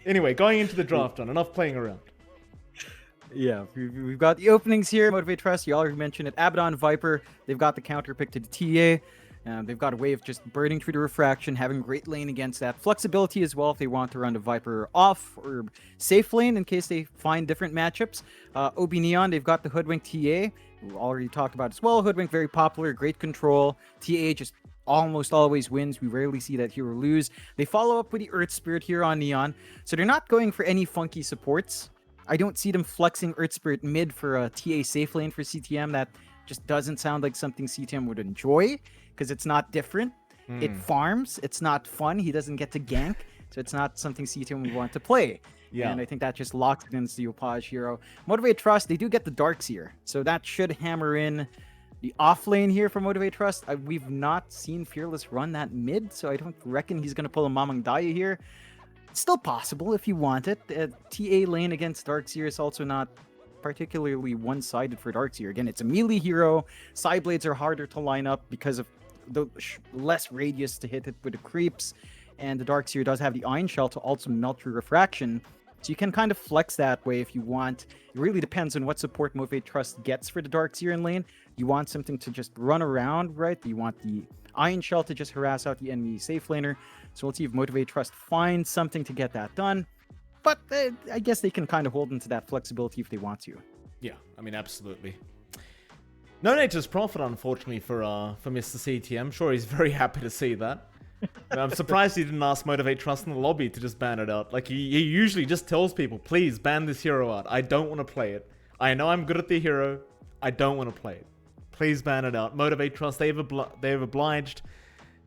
Anyway, going into the draft, John. Enough playing around. Yeah, we've got the openings here. Motivate.Trust, you already mentioned it. Abaddon, Viper, they've got the counter pick to the TA. They've got a way of just burning through the refraction, having great lane against that. Flexibility as well if they want to run the Viper off or safe lane in case they find different matchups. OB.Neon, they've got the Hoodwink TA. We already talked about as well. Hoodwink, very popular, great control. TA just almost always wins. We rarely see that hero lose. They follow up with the Earth Spirit here on Neon. So they're not going for any funky supports. I don't see them flexing Earth Spirit mid for a TA safe lane for CTM. That just doesn't sound like something CTM would enjoy because it's not different. It farms. It's not fun. He doesn't get to gank. So it's not something CTM would want to play. Yeah. And I think that just locks it into the Opage hero. Motivate.Trust, they do get the Darkseer. So that should hammer in the off lane here for Motivate.Trust. We've not seen Fearless run that mid, so I don't reckon he's going to pull a Mamang Daya here. It's still possible if you want it. TA lane against Darkseer is also not particularly one-sided for Darkseer. Again, it's a melee hero. Side blades are harder to line up because of the less radius to hit it with the creeps. And the Darkseer does have the Iron Shell to also melt through refraction. So you can kind of flex that way if you want. It really depends on what support Motivate.Trust gets for the Darkseer in lane. You want something to just run around, right? You want the Iron Shell to just harass out the enemy safe laner. So we'll see if Motivate.Trust finds something to get that done. But I guess they can kind of hold into that flexibility if they want to. Yeah, I mean, absolutely. No nature's profit, unfortunately, for Mr. CT. I'm sure he's very happy to see that. I'm surprised he didn't ask Motivate.Trust in the lobby to just ban it out. Like, he usually just tells people, please ban this hero out. I don't want to play it. I know I'm good at the hero. I don't want to play it. Please ban it out. Motivate.Trust, they've obliged.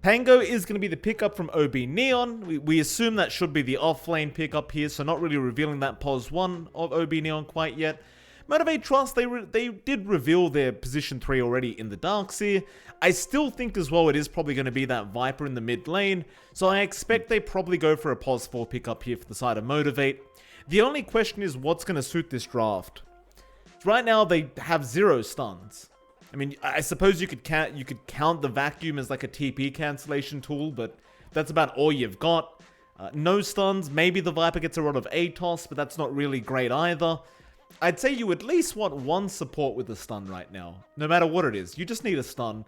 Pango is going to be the pickup from OB.Neon. We assume that should be the off-lane pickup here, so not really revealing that pos 1 of OB.Neon quite yet. Motivate.Trust, they did reveal their position 3 already in the Darkseer. I still think as well it is probably going to be that Viper in the mid lane, so I expect they probably go for a pos 4 pickup here for the side of Motivate. The only question is what's going to suit this draft. Right now they have 0 stuns. I mean, I suppose you could count the vacuum as like a TP cancellation tool, but that's about all you've got. No stuns. Maybe the Viper gets a lot of ATOS, but that's not really great either. I'd say you at least want one support with a stun right now. No matter what it is. You just need a stun.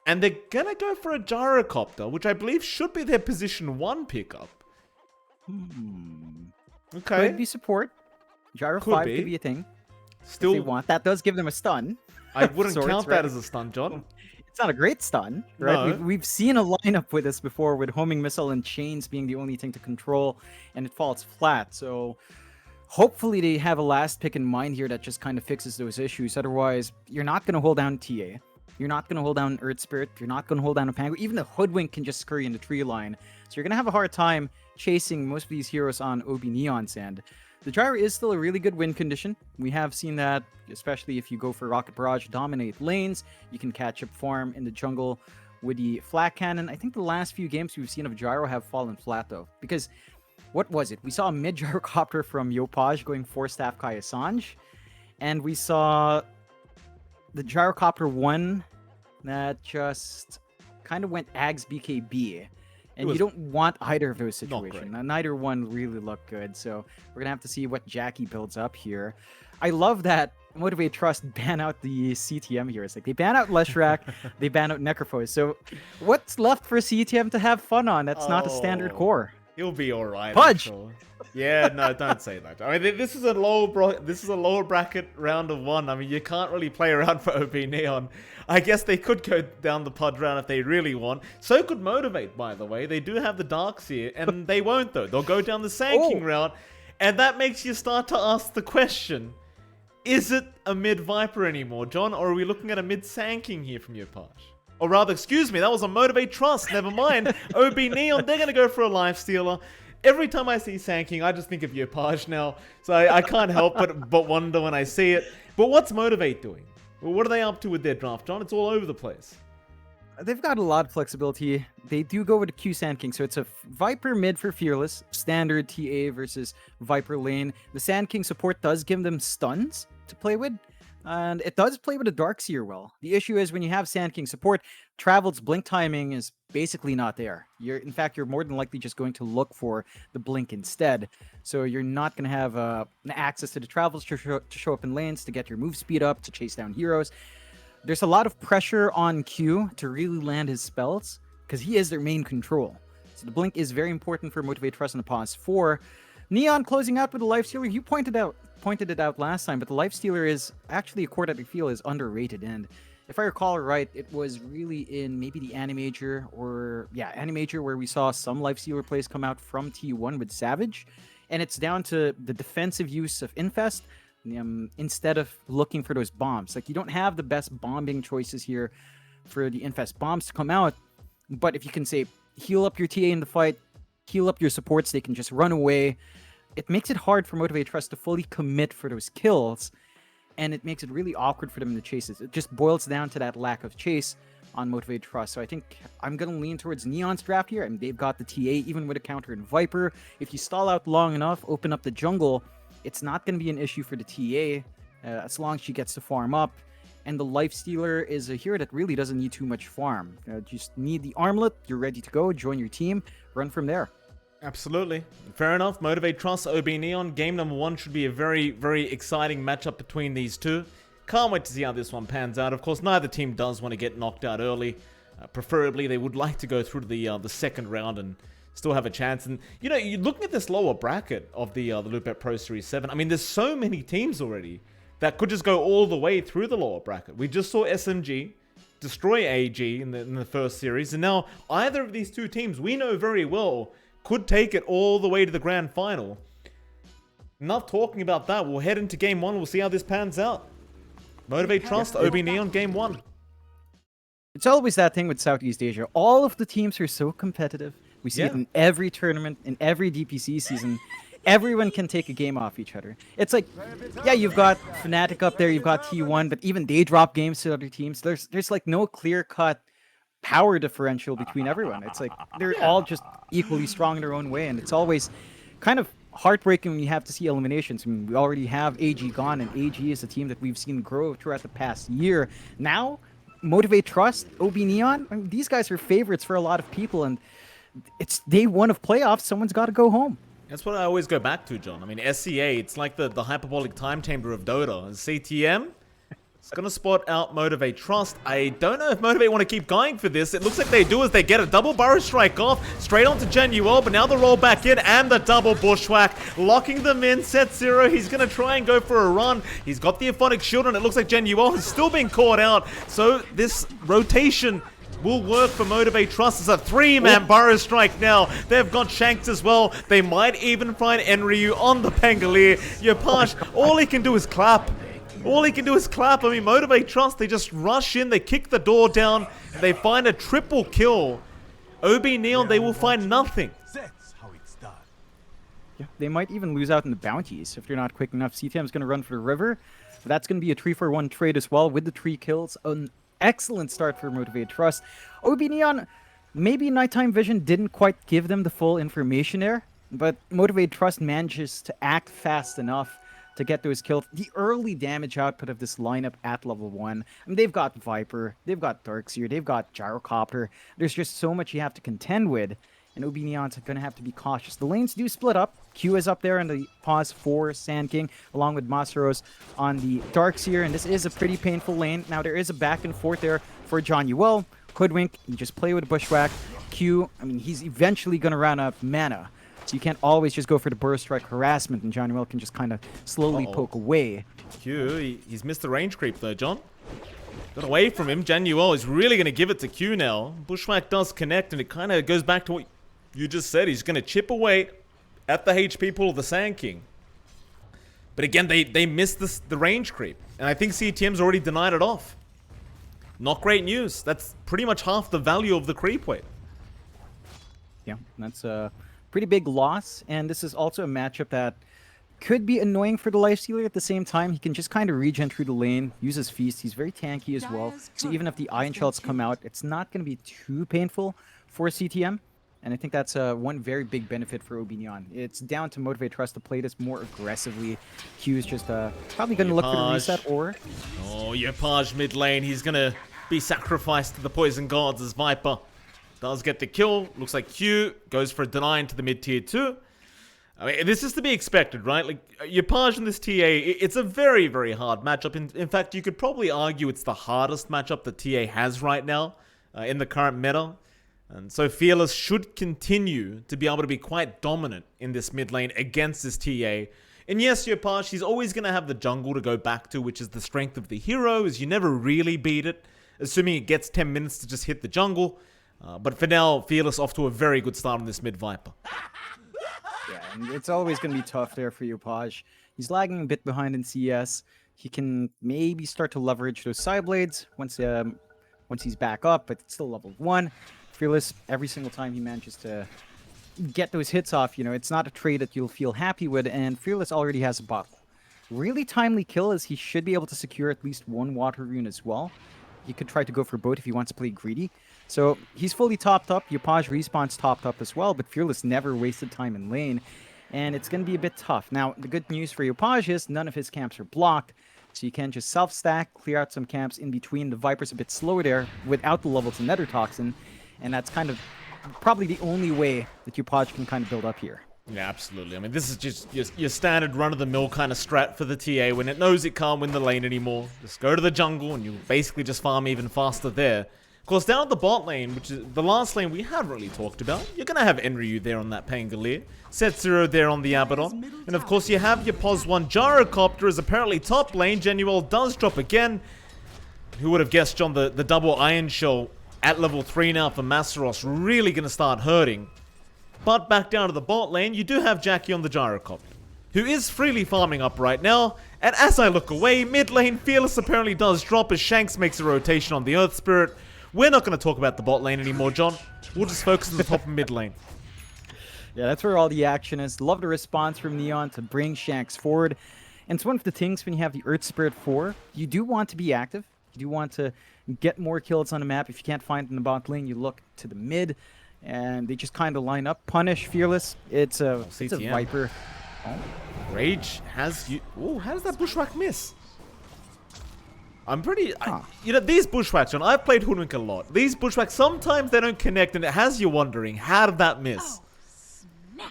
And they're gonna go for a Gyrocopter, which I believe should be their position 1 pickup. Okay. Could be support. Gyro 5 could be a thing. Still, if they want. That does give them a stun. I wouldn't count that right? as a stun, John. It's not a great stun, right? No. We've seen a lineup with this before, with homing missile and chains being the only thing to control, and it falls flat. So hopefully they have a last pick in mind here that just kind of fixes those issues. Otherwise, you're not going to hold down TA. You're not going to hold down Earth Spirit. You're not going to hold down a Pango. Even the Hoodwink can just scurry in the tree line. So you're going to have a hard time chasing most of these heroes on OB.Neon's end. The Gyro is still a really good win condition. We have seen that, especially if you go for Rocket Barrage, dominate lanes. You can catch up farm in the jungle with the Flak Cannon. I think the last few games we've seen of Gyro have fallen flat, though. Because, what was it? We saw a mid-gyrocopter from Yopaj going 4-staff Kai Assange. And we saw the Gyrocopter 1 that just kind of went Ags BKB. And you don't want either of those situations. Neither one really looked good. So we're going to have to see what Jackie builds up here. I love that Motivate.Trust ban out the CTM here. It's like they ban out Leshrac, they ban out Necrophos. So what's left for CTM to have fun on? That's not a standard core. He'll be all right. Pudge! Sure. Yeah, no, don't say that. I mean, this is a lower bracket round of 1. I mean, you can't really play around for OB.Neon. I guess they could go down the Pudge round if they really want. So could Motivate, by the way. They do have the Darkseer, and they won't, though. They'll go down the Sand route, and that makes you start to ask the question, is it a mid-Viper anymore, John, or are we looking at a mid-Sand here from your Pudge? Or rather, excuse me, that was a Motivate.Trust. Never mind. OB.Neon, they're going to go for a Lifestealer. Every time I see Sand King, I just think of Yopaj now. So I can't help but wonder when I see it. But what's Motivate doing? Well, what are they up to with their draft, John? It's all over the place. They've got a lot of flexibility. They do go with a Q Sand King. So it's a Viper mid for Fearless. Standard TA versus Viper lane. The Sand King support does give them stuns to play with. And it does play with the Darkseer well. The issue is when you have Sand King support, Travel's blink timing is basically not there. In fact, you're more than likely just going to look for the blink instead. So you're not going to have access to the Travels to show up in lanes, to get your move speed up, to chase down heroes. There's a lot of pressure on Q to really land his spells, because he is their main control. So the blink is very important for Motivate.Trust in the pause 4. Neon closing out with the Lifestealer. You pointed it out last time, but the Lifestealer is actually a core that I feel is underrated. And if I recall right, it was really in maybe the Animajor Animajor where we saw some Lifestealer plays come out from T1 with Savage. And it's down to the defensive use of Infest instead of looking for those bombs. Like, you don't have the best bombing choices here for the Infest bombs to come out. But if you can say, heal up your TA in the fight, heal up your supports, they can just run away. It makes it hard for Motivate.Trust to fully commit for those kills, and it makes it really awkward for them in the chases. It just boils down to that lack of chase on Motivate.Trust. So I think I'm going to lean towards Neon's draft here, and they've got the TA, even with a counter in Viper. If you stall out long enough, open up the jungle, it's not going to be an issue for the TA, as long as she gets to farm up. And the Lifestealer is a hero that really doesn't need too much farm. Just need the armlet, you're ready to go, join your team, run from there. Absolutely. Fair enough. Motivate.Trust, OB.Neon. Game number 1 should be a very, very exciting matchup between these two. Can't wait to see how this one pans out. Of course, neither team does want to get knocked out early. Preferably, they would like to go through to the second round and still have a chance. And, you know, you're looking at this lower bracket of the Loopet Pro Series 7. I mean, there's so many teams already that could just go all the way through the lower bracket. We just saw SMG destroy AG in the first series. And now, either of these two teams, we know very well, could take it all the way to the grand final. Enough talking about that. We'll head into game 1. We'll see how this pans out. Motivate.Trust, OB.Neon, game 1. It's always that thing with Southeast Asia. All of the teams are so competitive. We see it in every tournament, in every DPC season. Everyone can take a game off each other. It's like, yeah, you've got Fnatic up there, you've got T1, but even they drop games to other teams. There's like no clear-cut power differential between everyone. It's like they're all just equally strong in their own way, and it's always kind of heartbreaking when you have to see eliminations. I mean, we already have AG gone, and AG is a team that we've seen grow throughout the past year. Now, Motivate.Trust, OB.Neon, I mean, these guys are favorites for a lot of people, and it's day 1 of playoffs. Someone's got to go home. That's what I always go back to, John. I mean, SCA, it's like the hyperbolic time chamber of Dota. And CTM, it's going to spot out Motivate.Trust. I don't know if Motivate want to keep going for this. It looks like they do as they get a double burrow strike off, straight onto Genuel, but now the roll back in and the double bushwhack, locking them in. Set 0, he's going to try and go for a run. He's got the Aphonic shield, and it looks like Genuel has still been caught out. So this rotation will work for Motivate.Trust. It's a 3-man burrow strike now. They've got Shanks as well. They might even find Enryu on the Pangolier. Yopaj, all he can do is clap. All he can do is clap. I mean, Motivate.Trust, they just rush in, they kick the door down, they find a triple kill. OB.Neon, they will find nothing. Yeah, they might even lose out in the bounties if they're not quick enough. CTM's going to run for the river. But that's going to be a 3-for-1 trade as well with the 3 kills. An excellent start for Motivate.Trust. OB.Neon, maybe Nighttime Vision didn't quite give them the full information there, but Motivate.Trust manages to act fast enough to get those kills. The early damage output of this lineup at level 1, I mean, they've got Viper, they've got Darkseer, they've got Gyrocopter. There's just so much you have to contend with, and OB.Neon's going to have to be cautious. The lanes do split up. Q is up there in the pause for Sand King, along with Masaros on the Darkseer, and this is a pretty painful lane. Now, there is a back and forth there for Genuel. Hoodwink, you just play with Bushwhack. Q, I mean, he's eventually going to run out of mana. So you can't always just go for the burst strike harassment, and Genuel can just kind of slowly poke away. Q, he's missed the range creep though, John. Got away from him. Genuel is really going to give it to Q now. Bushwhack does connect, and it kind of goes back to what you just said. He's going to chip away at the HP pool of the Sand King. But again, they missed the range creep. And I think CTM's already denied it off. Not great news. That's pretty much half the value of the creep weight. Yeah, that's a pretty big loss. And this is also a matchup that could be annoying for the Lifestealer. At the same time, he can just kind of regen through the lane, use his Feast. He's very tanky as well. So even if the Iron Shells come out, it's not going to be too painful for CTM. And I think that's one very big benefit for OB.Neon. It's down to Motivate.Trust to play this more aggressively. Q's just probably going to look for the reset or... Oh, Yopaj mid lane. He's going to be sacrificed to the poison gods as Viper does get the kill. Looks like Q goes for a deny into the mid tier 2. I mean, this is to be expected, right? Like, Yopaj in this TA, it's a very, very hard matchup. In fact, you could probably argue it's the hardest matchup that TA has right now in the current meta. And so Fearless should continue to be able to be quite dominant in this mid lane against this TA. And yes, Yopaj, he's always going to have the jungle to go back to, which is the strength of the hero, is you never really beat it, assuming it gets 10 minutes to just hit the jungle. But for now, Fearless off to a very good start on this mid Viper. Yeah, and it's always going to be tough there for Yopaj. He's lagging a bit behind in CS. He can maybe start to leverage those side blades once he's back up, but it's still level 1. Fearless, every single time he manages to get those hits off, it's not a trade that you'll feel happy with, and Fearless already has a bottle. Really timely kill, as he should be able to secure at least one water rune as well. He could try to go for both if he wants to play greedy. So he's fully topped up. Yopaj respawn's topped up as well, but Fearless never wasted time in lane, and it's going to be a bit tough. Now, the good news for Yopaj is none of his camps are blocked, so you can just self-stack, clear out some camps in between. The Viper's a bit slow there without the level to Nether Toxin, and that's kind of probably the only way that Yopaj can kind of build up here. Yeah, absolutely. I mean, this is just your standard run-of-the-mill kind of strat for the TA when it knows it can't win the lane anymore. Just go to the jungle and you basically just farm even faster there. Of course, down at the bot lane, which is the last lane we haven't really talked about, you're going to have Enryu there on that Pangolier, Set0 there on the Abaddon, and of course you have your POS1 Gyrocopter as apparently top lane. Genuel does drop again. Who would have guessed, John, the double Iron Shell at level 3 now for Masaros really going to start hurting. But back down to the bot lane, you do have Jackie on the Gyrocopter, who is freely farming up right now. And as I look away, mid lane, Fearless apparently does drop as Shanks makes a rotation on the Earth Spirit. We're not going to talk about the bot lane anymore, John. We'll just focus on the top and mid lane. Yeah, that's where all the action is. Love the response from Neon to bring Shanks forward. And it's one of the things when you have the Earth Spirit 4, you do want to be active. You do want to get more kills on the map. If you can't find it in the bot lane, you look to the mid. And they just kind of line up. Punish, Fearless. It's a Viper. Oh. Rage has you. Oh, how does that bushwhack miss? I'm pretty... these bushwhacks, John, I've played Hoodwink a lot. These bushwhacks, sometimes they don't connect, and it has you wondering, how did that miss?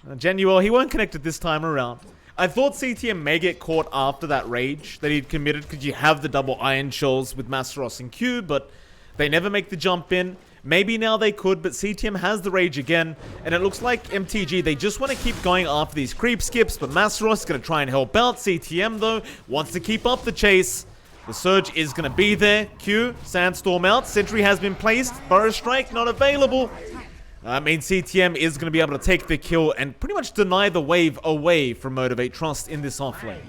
Genuel, he won't connect it this time around. I thought CTM may get caught after that rage that he'd committed, because you have the double Iron Shells with Masaros and Q, but they never make the jump in. Maybe now they could, but CTM has the rage again, and it looks like MTG, they just want to keep going after these creep skips, but Masaros is going to try and help out. CTM, though, wants to keep up the chase. The surge is going to be there. Q, Sandstorm out. Sentry has been placed. Burrow Strike not available. I mean, CTM is going to be able to take the kill and pretty much deny the wave away from Motivate.Trust in this offlane.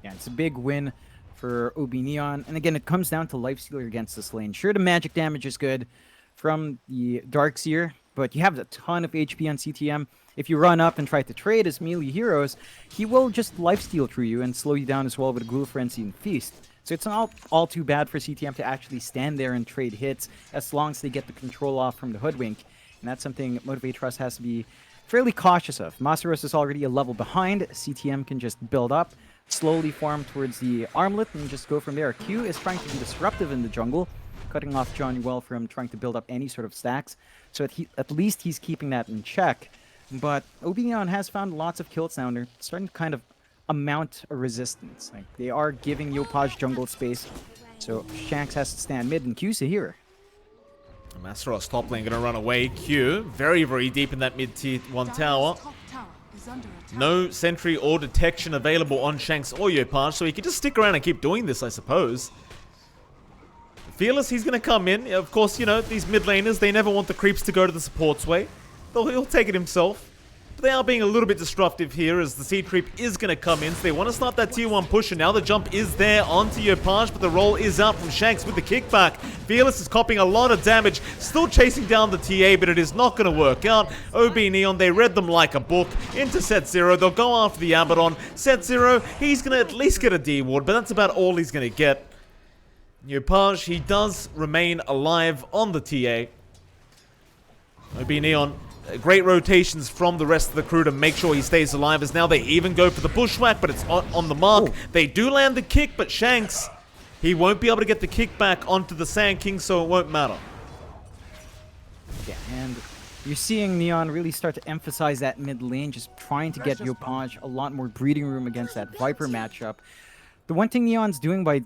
Yeah, it's a big win for OB.Neon. And again, it comes down to Lifestealer against this lane. Sure, the magic damage is good from the Darkseer, but you have a ton of HP on CTM. If you run up and try to trade as melee heroes, he will just lifesteal through you and slow you down as well with Ghoul Frenzy and Feast. So it's not all too bad for CTM to actually stand there and trade hits as long as they get the control off from the Hoodwink. And that's something Motivate.Trust has to be fairly cautious of. Masaros is already a level behind. CTM can just build up, slowly farm towards the Armlet, and just go from there. Q is trying to be disruptive in the jungle, cutting off Johnny from trying to build up any sort of stacks. So at least he's keeping that in check. But OB.Neon has found lots of kills now, and they're starting to kind of amount a resistance. Like, they are giving Yopaj jungle space, so Shanks has to stand mid, and Q's here. Masaros top lane gonna run away. Q, very, very deep in that mid-tier 1 tower. No sentry or detection available on Shanks or Yopaj, so he can just stick around and keep doing this, I suppose. Fearless, he's gonna come in. Of course, you know, these mid laners, they never want the creeps to go to the support's way. He'll take it himself. But they are being a little bit disruptive here as the seed creep is going to come in. So they want to start that tier 1 push, and now the jump is there onto Yopaj, but the roll is out from Shanks with the kickback. Fearless is copying a lot of damage, still chasing down the TA, but it is not going to work out. OB.Neon, they read them like a book. Into Set0, they'll go after the Abaddon. Set0, he's going to at least get a D-ward, but that's about all he's going to get. Yopaj, he does remain alive on the TA. OB.Neon, great rotations from the rest of the crew to make sure he stays alive, as now they even go for the bushwhack, but it's on the mark. Ooh. They do land the kick, but Shanks, he won't be able to get the kick back onto the Sand King, so it won't matter. Yeah, and you're seeing Neon really start to emphasize that mid lane, just trying to get Yopaj a lot more breathing room against that Viper matchup. The one thing Neon's doing by,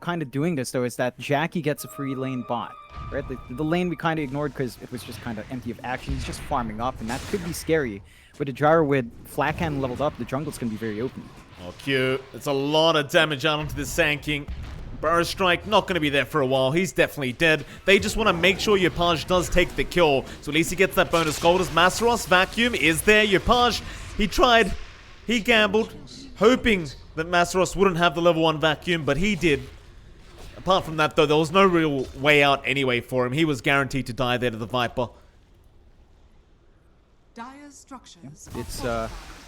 kind of doing this, though, is that Jackie gets a free lane bot, right? The lane we kind of ignored because it was just kind of empty of action. He's just farming up, and that could be scary. With a Gyro with Flat Cannon leveled up, the jungle's going to be very open. Oh, cute. It's a lot of damage out onto the Sand King. Burrow Strike not going to be there for a while. He's definitely dead. They just want to make sure Yopaj does take the kill, so at least he gets that bonus gold. As Masaros Vacuum is there. Yopaj, he tried. He gambled, hoping that Masaros wouldn't have the level 1 Vacuum, but he did. Apart from that, though, there was no real way out anyway for him. He was guaranteed to die there to the Viper. It's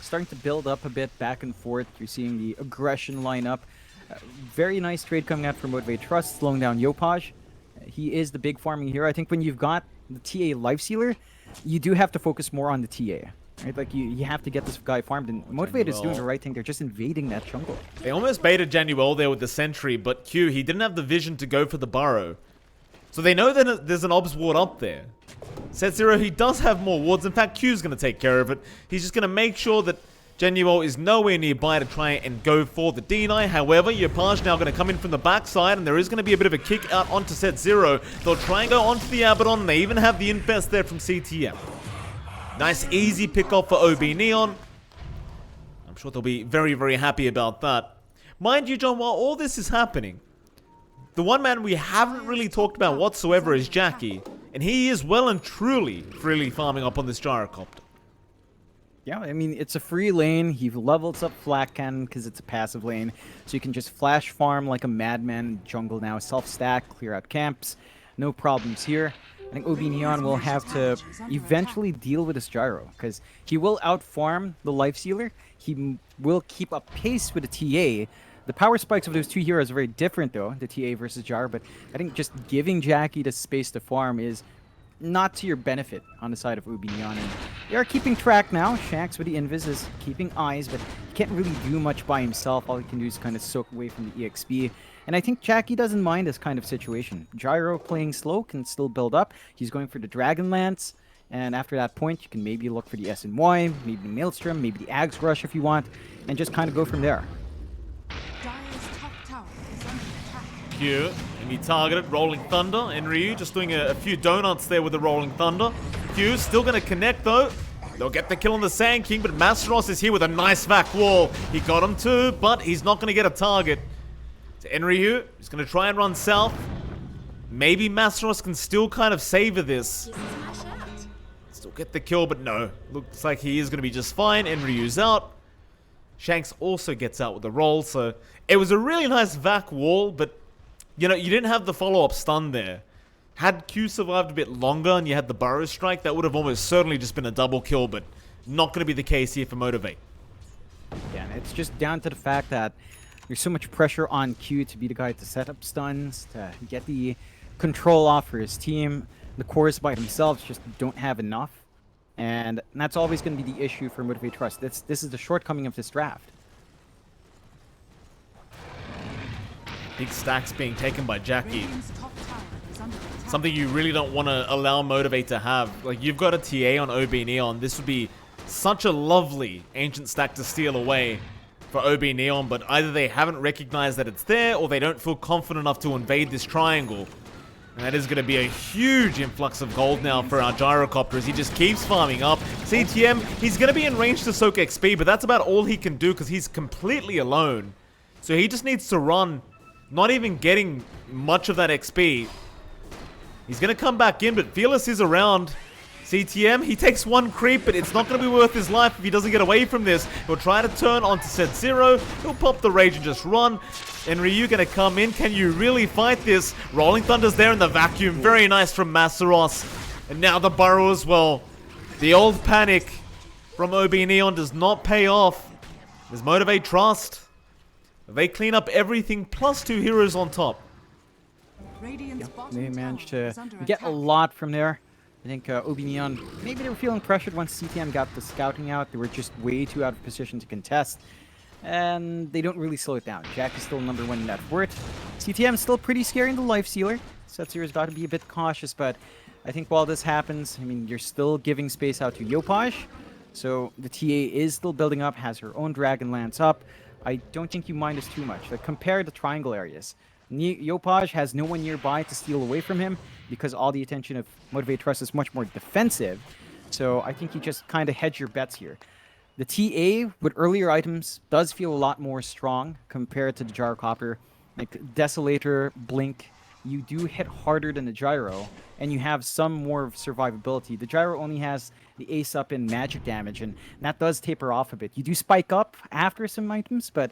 starting to build up a bit back and forth. You're seeing the aggression line up. Very nice trade coming out from Motivate.Trust, slowing down Yopaj. He is the big farming hero. I think when you've got the TA Lifestealer, you do have to focus more on the TA. Right? Like, you have to get this guy farmed, and Motivate is doing the right thing. They're just invading that jungle. They almost baited Januel there with the sentry, but Q, he didn't have the vision to go for the burrow. So they know that there's an obs ward up there. Set Zero, he does have more wards. In fact, Q's going to take care of it. He's just going to make sure that Januel is nowhere nearby to try and go for the deny. However, Yopaj now going to come in from the backside, and there is going to be a bit of a kick out onto Set Zero. They'll try and go onto the Abaddon, and they even have the infest there from CTM. Nice, easy pick-off for OB.Neon. I'm sure they'll be very, very happy about that. Mind you, John, while all this is happening, the one man we haven't really talked about whatsoever is Jackie, and he is well and truly freely farming up on this gyrocopter. Yeah, I mean, it's a free lane. He levels up Flat Cannon because it's a passive lane. So you can just flash farm like a madman in jungle now. Self-stack, clear out camps. No problems here. I think OB.Neon will have to eventually deal with this gyro, because he will out-farm the Lifestealer. He will keep up pace with the TA. The power spikes of those two heroes are very different, though, the TA versus gyro. But I think just giving Jackie the space to farm is not to your benefit on the side of OB.Neon. And they are keeping track now. Shanks with the invis is keeping eyes, but he can't really do much by himself. All he can do is kind of soak away from the EXP. And I think Jackie doesn't mind this kind of situation. Gyro playing slow can still build up. He's going for the Dragon Lance. And after that point, you can maybe look for the SNY, maybe the Maelstrom, maybe the Axe Rush if you want, and just kind of go from there. Q, and he targeted Rolling Thunder, and Ryu just doing a few donuts there with the Rolling Thunder. Q still going to connect though. They'll get the kill on the Sand King, but Masteros is here with a nice vac wall. He got him too, but he's not going to get a target. So Enryu is going to try and run south. Maybe Masteros can still kind of savor this. Still get the kill, but no. Looks like he is going to be just fine. Enryu's out. Shanks also gets out with the roll, so it was a really nice vac wall, but you know, you didn't have the follow-up stun there. Had Q survived a bit longer and you had the Burrow Strike, that would have almost certainly just been a double kill, but not going to be the case here for Motivate. Yeah, and it's just down to the fact that there's so much pressure on Q to be the guy to set up stuns, to get the control off for his team. The cores by themselves just don't have enough, and that's always going to be the issue for Motivate.Trust. This is the shortcoming of this draft. Big stacks being taken by Jackie. Something you really don't want to allow Motivate to have. Like, you've got a TA on OB.Neon. This would be such a lovely ancient stack to steal away for OB.Neon, but either they haven't recognized that it's there, or they don't feel confident enough to invade this triangle. And that is going to be a huge influx of gold now for our gyrocopter as he just keeps farming up. CTM, he's going to be in range to soak XP, but that's about all he can do because he's completely alone. So he just needs to run, not even getting much of that XP. He's going to come back in, but Fearless is around. CTM, he takes one creep, but it's not going to be worth his life if he doesn't get away from this. He'll try to turn onto Set Zero. He'll pop the Rage and just run. And Ryu going to come in. Can you really fight this? Rolling Thunder's there in the vacuum. Very nice from Masaros. And now the Burrow as well. The old panic from OB.Neon does not pay off. There's Motivate.Trust. They clean up everything, plus 2 heroes on top. Yep, they managed to get a lot from there. I think OB.Neon, maybe they were feeling pressured once CTM got the scouting out. They were just way too out of position to contest. And they don't really slow it down. Jack is still number 1 in net worth. CTM is still pretty scary in the life stealer. Setzero's got to be a bit cautious, but I think while this happens, I mean, you're still giving space out to Yopaj. So the TA is still building up, has her own Dragon Lance up. I don't think you mind us too much. Like, compare the triangle areas. Yopaj has no one nearby to steal away from him because all the attention of Motivate.Trust is much more defensive. So I think you just kind of hedge your bets here. The TA with earlier items does feel a lot more strong compared to the Gyrocopter. Like Desolator, Blink, you do hit harder than the Gyro, and you have some more survivability. The Gyro only has the ace up in magic damage, and that does taper off a bit. You do spike up after some items, but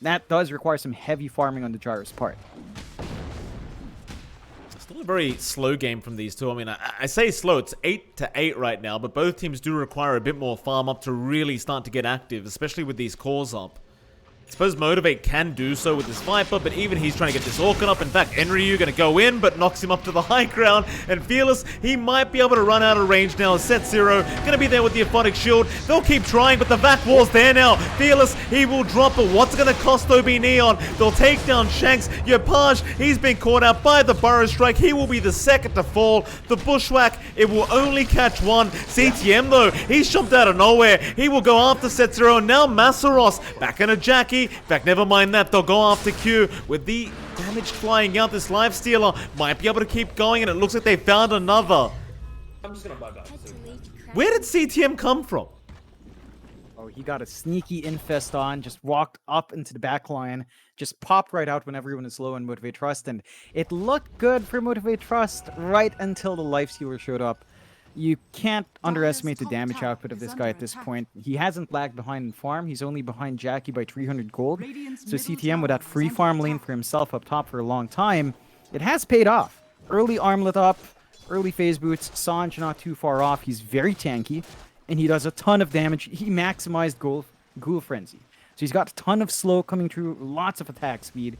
that does require some heavy farming on the Gyro's part. Still a very slow game from these two. I mean, I say slow. It's 8-8 right now, but both teams do require a bit more farm up to really start to get active, especially with these cores up. I suppose Motivate can do so with this Viper, but even he's trying to get this Orkan up. In fact, Enryu going to go in, but knocks him up to the high ground. And Fearless, he might be able to run out of range now. Set0 going to be there with the Aphotic Shield. They'll keep trying, but the Vac Wall's there now. Fearless, he will drop, but what's it going to cost OB.Neon? They'll take down Shanks. Yopaj, he's been caught out by the Burrow Strike. He will be the second to fall. The Bushwhack, it will only catch one. CTM, though, he's jumped out of nowhere. He will go after Set0. Now Masaros back into Jackie. In fact, never mind that. They'll go after Q with the damage flying out. This Life Stealer might be able to keep going, and it looks like they found another. I'm just gonna buy back. Where did CTM come from? Oh, he got a sneaky infest on, just walked up into the back line, just popped right out when everyone is low on Motivate.Trust, and it looked good for Motivate.Trust right until the Life Stealer showed up. You can't underestimate the damage output of this guy at this point. He hasn't lagged behind in farm. He's only behind Jackie by 300 gold. So CTM with that free farm lane for himself up top for a long time, it has paid off. Early armlet up, early phase boots, Sanj not too far off. He's very tanky, and he does a ton of damage. He maximized Ghoul Frenzy. So he's got a ton of slow coming through, lots of attack speed.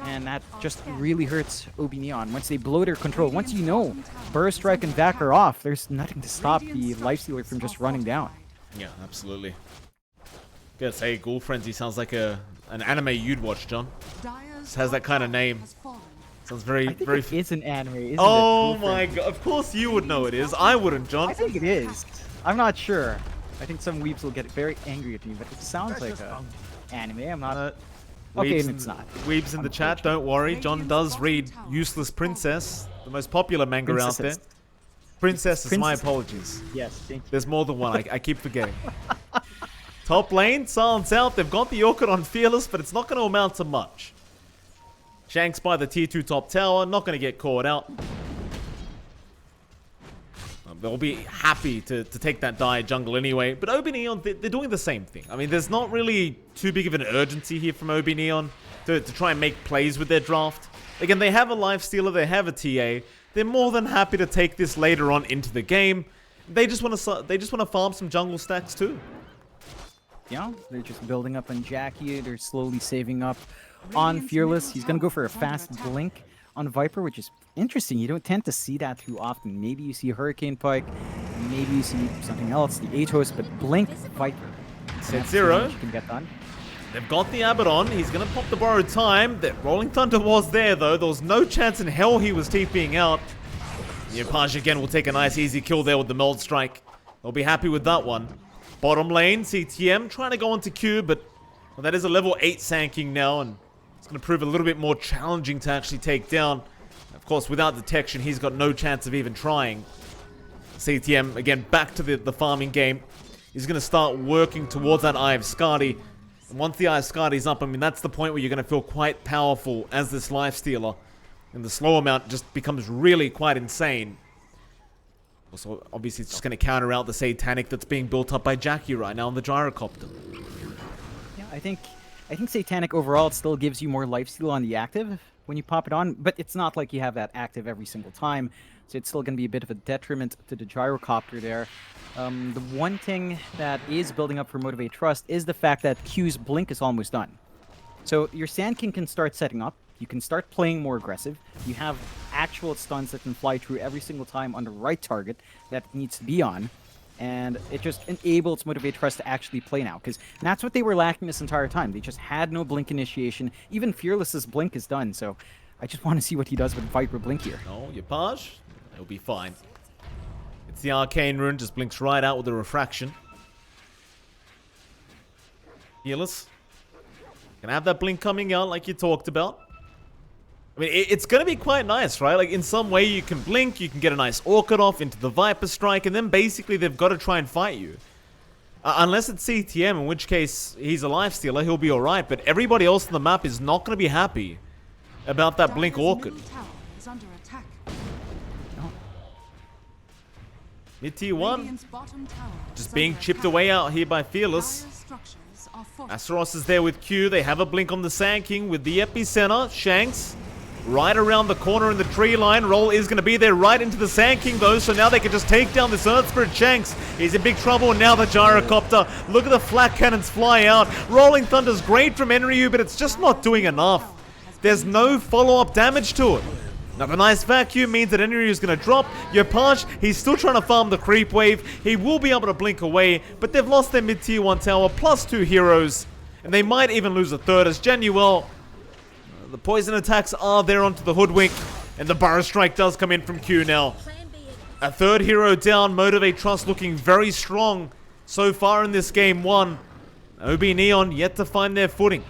And that just really hurts OB.Neon. Once they blow their control, once you know Burst Strike and Vac are off, there's nothing to stop the Lifestealer from just running down. Yeah, absolutely. Gotta say, Ghoul Frenzy sounds like an anime you'd watch, John. It has that kind of name. Sounds very, I think very. it is an anime, isn't oh it? My god! Of course you would know it is. I wouldn't, John. I think it is. I'm not sure. I think some weebs will get very angry at me, but it sounds like an anime. I'm not. Okay, and it's not. Weebs in the chat, don't worry. John does read Useless Princess, the most popular manga out there. Princess, my apologies. Yes, thank you. There's more than one. I keep forgetting. Top lane, silence out. They've got the Orchid on Fearless, but it's not going to amount to much. Shanks by the tier 2 top tower, not going to get caught out. They'll be happy to take that die jungle anyway. But OB.Neon, they're doing the same thing. I mean, there's not really too big of an urgency here from OB.Neon to try and make plays with their draft. Again, they have a Life Stealer, they have a TA. They're more than happy to take this later on into the game. They just want to farm some jungle stacks too. Yeah, they're just building up on Jackie. They're slowly saving up on Fearless. He's going to go for a fast blink on Viper, which is interesting. You don't tend to see that too often. Maybe you see Hurricane Pike, maybe you see something else, the Atos, but blink Viper. Set0 you can get done. They've got the Abaddon. He's going to pop the borrowed time. The Rolling Thunder was there, though. There was no chance in hell he was TPing out. Yopaj again will take a nice easy kill there with the Mold Strike. They'll be happy with that one. Bottom lane, CTM trying to go onto Q, but well, that is a level 8 Sand now, and it's going to prove a little bit more challenging to actually take down. Of course, without detection, he's got no chance of even trying. CTM, again, back to the farming game. He's going to start working towards that Eye of Skadi. And once the Eye of Skadi's up, I mean, that's the point where you're going to feel quite powerful as this Life Stealer. And the slow amount just becomes really quite insane. Also, obviously, it's just going to counter out the Satanic that's being built up by Jackie right now on the Gyrocopter. Yeah, I think Satanic overall, it still gives you more lifesteal on the active when you pop it on, but it's not like you have that active every single time, so it's still going to be a bit of a detriment to the Gyrocopter there. The one thing that is building up for Motivate.Trust is the fact that Q's blink is almost done. So your Sand King can start setting up, you can start playing more aggressive, you have actual stuns that can fly through every single time on the right target that it needs to be on. And it just enables Motivate.Trust to actually play now, because that's what they were lacking this entire time. They just had no blink initiation. Even Fearless's blink is done, so I just want to see what he does with Viper blink here. Oh, Yopaj, it'll be fine. It's the arcane rune, just blinks right out with the refraction. Fearless. Gonna have that blink coming out like you talked about. I mean, it's gonna be quite nice, right? Like, in some way you can blink, you can get a nice Orchid off into the Viper Strike, and then basically they've got to try and fight you. Unless it's CTM, in which case he's a lifestealer, he'll be alright, but everybody else on the map is not gonna be happy about that blink Orchid. Mid tier 1, just being chipped away out here by Fearless. Astaros is there with Q. They have a blink on the Sand King with the epicenter. Shanks right around the corner in the tree line. Roll is going to be there right into the Sand King though, so now they can just take down this Earth Spirit. Shanks, he's in big trouble, and now the Gyrocopter. Look at the flak cannons fly out. Rolling Thunder's great from Enryu, but it's just not doing enough. There's no follow-up damage to it. Now the nice vacuum means that Enryu is going to drop. Yopaj, he's still trying to farm the creep wave. He will be able to blink away, but they've lost their mid-tier 1 tower plus 2 heroes. And they might even lose a third as Genuel. The poison attacks are there onto the Hoodwink. And the Burrow Strike does come in from Q now. A third hero down. Motivate.Trust looking very strong so far in this game 1. OB.Neon yet to find their footing.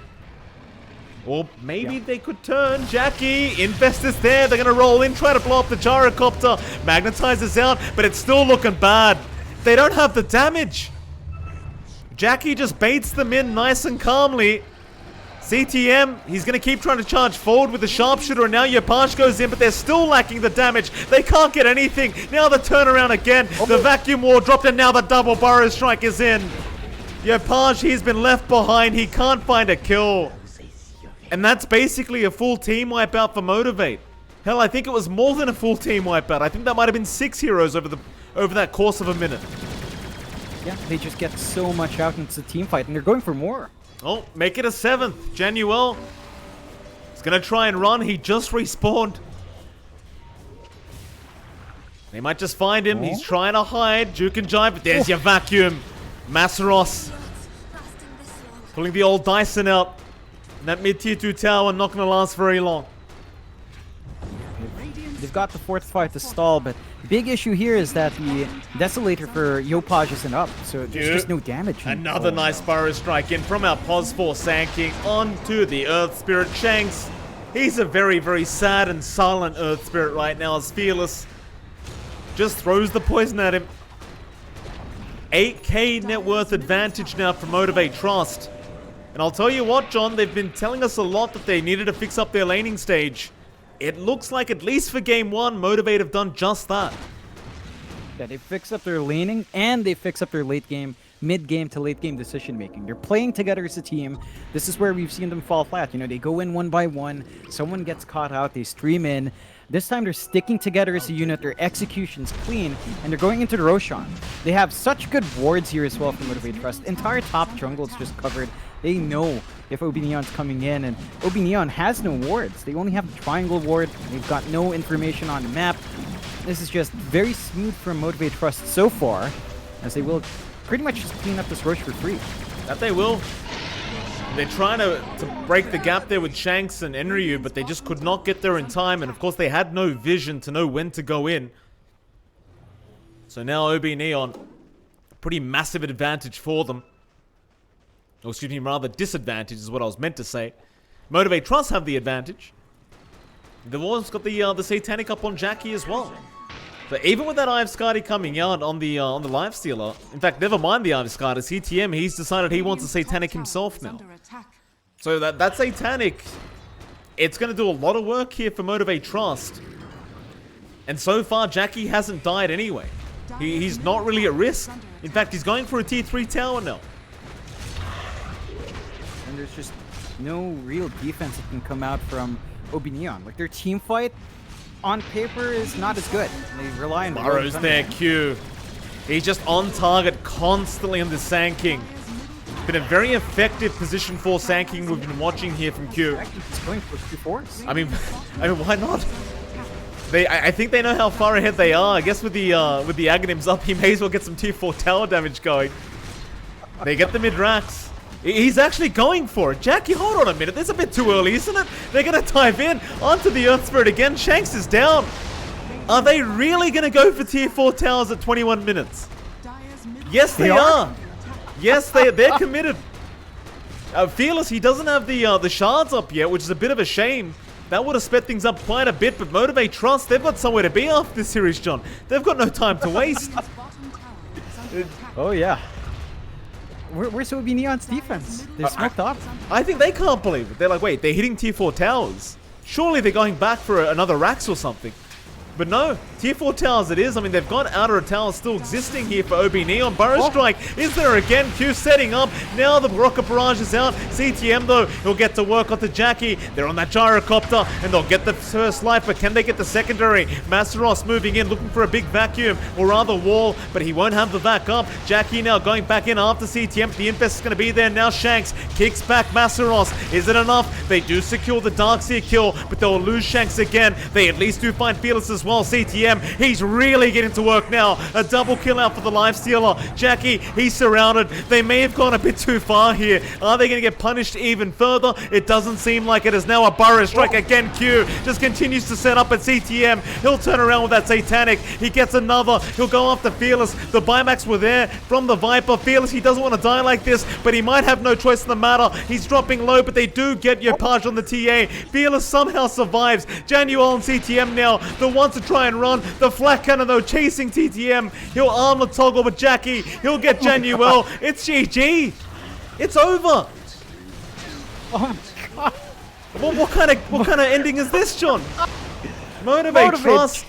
Or maybe they could turn. Jackie, Infestus there. They're going to roll in, try to blow up the Gyrocopter. Magnetizes out, but it's still looking bad. They don't have the damage. Jackie just baits them in nice and calmly. CTM, he's going to keep trying to charge forward with the Sharpshooter, and now Yopaj goes in, but they're still lacking the damage. They can't get anything. Now the turnaround again. The Vacuum War dropped, and now the double Burrow Strike is in. Yopaj, he's been left behind. He can't find a kill. And that's basically a full team wipeout for Motivate. Hell, I think it was more than a full team wipeout. I think that might have been 6 heroes over that course of a minute. Yeah, they just get so much out into the team fight, and they're going for more. Oh, make it a 7th. Genuel is going to try and run. He just respawned. They might just find him. He's trying to hide. Juke and Jive, but there's your vacuum. Masseros pulling the old Dyson out. And that mid-tier 2 tower not going to last very long. They've got the fortified to stall, but the big issue here is that the Desolator for Yopaj isn't up, so there's just no damage. Another nice Burrow Strike in from our Pos 4 Sand King onto the Earth Spirit. Shanks, he's a very, very sad and silent Earth Spirit right now as Fearless just throws the poison at him. 8k net worth advantage now for Motivate.Trust. And I'll tell you what, John, they've been telling us a lot that they needed to fix up their laning stage. It looks like, at least for game 1, Motivate have done just that. Yeah, they fix up their laning, and they fix up their late game, mid-game to late game decision making. They're playing together as a team. This is where we've seen them fall flat. You know, they go in one by one, someone gets caught out, they stream in. This time they're sticking together as a unit, their execution's clean, and they're going into the Roshan. They have such good wards here as well from Motivate.Trust. Entire top jungle is just covered. They know if OB.Neon's coming in, and OB.Neon has no wards. They only have the triangle ward. They've got no information on the map. This is just very smooth from Motivate.Trust so far, as they will pretty much just clean up this Roche for free. That they will. They're trying to break the gap there with Shanks and Enryu, but they just could not get there in time, and of course they had no vision to know when to go in. So now OB.Neon, pretty massive advantage for them. Or excuse me, rather disadvantage is what I was meant to say. Motivate.Trust have the advantage. They've also got the Satanic up on Jackie as well. So even with that Iveskadi coming out on the Lifestealer, in fact, never mind the Iveskadi, CTM, he's decided he wants a Satanic himself now. So that Satanic, it's going to do a lot of work here for Motivate.Trust. And so far, Jackie hasn't died anyway. He's not really at risk. In fact, he's going for a tier 3 tower now. And there's just no real defense that can come out from OB.Neon. Like, their team fight on paper is not as good. They rely on Burrow's there, Q. He's just on target constantly on the Sand King. Been a very effective position for Sand King we've been watching here from Q. He's going for 2 force. I mean, why not? I think they know how far ahead they are. I guess with the Aghanims up, he may as well get some tier 4 tower damage going. They get the mid-racks. He's actually going for it. Jackie, hold on a minute. This is a bit too early, isn't it? They're going to dive in onto the Earth Spirit again. Shanks is down. Are they really going to go for tier 4 towers at 21 minutes? Yes, they are. Yes, they're committed. Fearless, he doesn't have the shards up yet, which is a bit of a shame. That would have sped things up quite a bit, but Motivate.Trust, they've got somewhere to be after this series, John. They've got no time to waste. Oh, yeah. Where's OB.Neon's defense? They're smoked up. I think they can't believe it. They're like, wait, they're hitting tier 4 towers. Surely they're going back for another Rax or something. But no, tier 4 towers it is. I mean, they've got outer towers still existing here for OB.Neon. Burrow Strike is there again. Q setting up. Now the Rocket Barrage is out. CTM, though, he'll get to work onto Jackie. They're on that gyrocopter, and they'll get the first life, but can they get the secondary? Masteros moving in, looking for a big vacuum, or rather wall, but he won't have the vac up. Jackie now going back in after CTM. The Infest is going to be there now. Shanks kicks back Masteros. Is it enough? They do secure the Darkseer kill, but they'll lose Shanks again. They at least do find Fearless as well. CTM, he's really getting to work now. A double kill out for the Lifestealer. Jackie, he's surrounded. They may have gone a bit too far here. Are they going to get punished even further? It doesn't seem like it is now. A Burrow Strike again. Q just continues to set up at CTM. He'll turn around with that Satanic. He gets another. He'll go after Fearless. The buybacks were there from the Viper. Fearless, he doesn't want to die like this, but he might have no choice in the matter. He's dropping low, but they do get Yopaj on the TA. Fearless somehow survives. Januel and CTM now, the ones to try and run. The Flak Cannon, though, chasing TTM. He'll arm the toggle with Jackie. He'll get Januel. It's GG. It's over. Oh my god. What kind of ending is this, John? Motivate.Trust.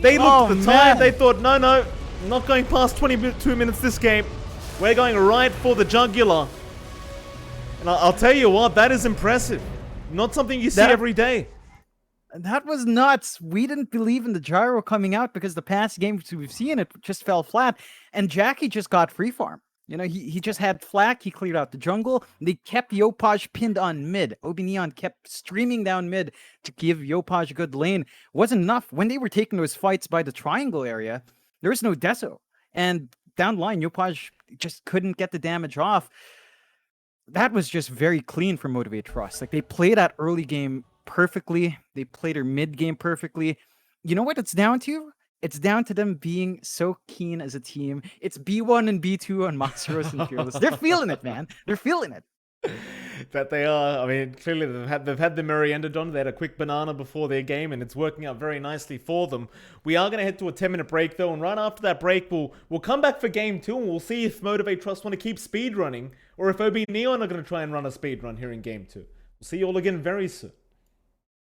They looked at the time. They thought, no, not going past 22 minutes this game. We're going right for the jugular. And I'll tell you what, that is impressive. Not something you see every day. That was nuts. We didn't believe in the gyro coming out because the past games we've seen it just fell flat. And Jackie just got free farm. You know, he just had flak. He cleared out the jungle. They kept Yopaj pinned on mid. OB.Neon kept streaming down mid to give Yopaj a good lane. Wasn't enough. When they were taking those fights by the triangle area, there was no Deso. And down the line, Yopaj just couldn't get the damage off. That was just very clean for Motivate.Trust. Like, they played that early game perfectly. They played their mid game perfectly. You know what it's down to? It's down to them being so keen as a team. It's B1 and B2 on Masteros and Fearless. They're feeling it, man. They're feeling it. That they are. I mean, clearly they've had the Merienda done. They had a quick banana before their game, and it's working out very nicely for them. We are going to head to a 10-minute break, though, and right after that break, we'll come back for game 2, and we'll see if Motivate.Trust want to keep speed running, or if OB.Neon are going to try and run a speed run here in game 2. We'll see you all again very soon.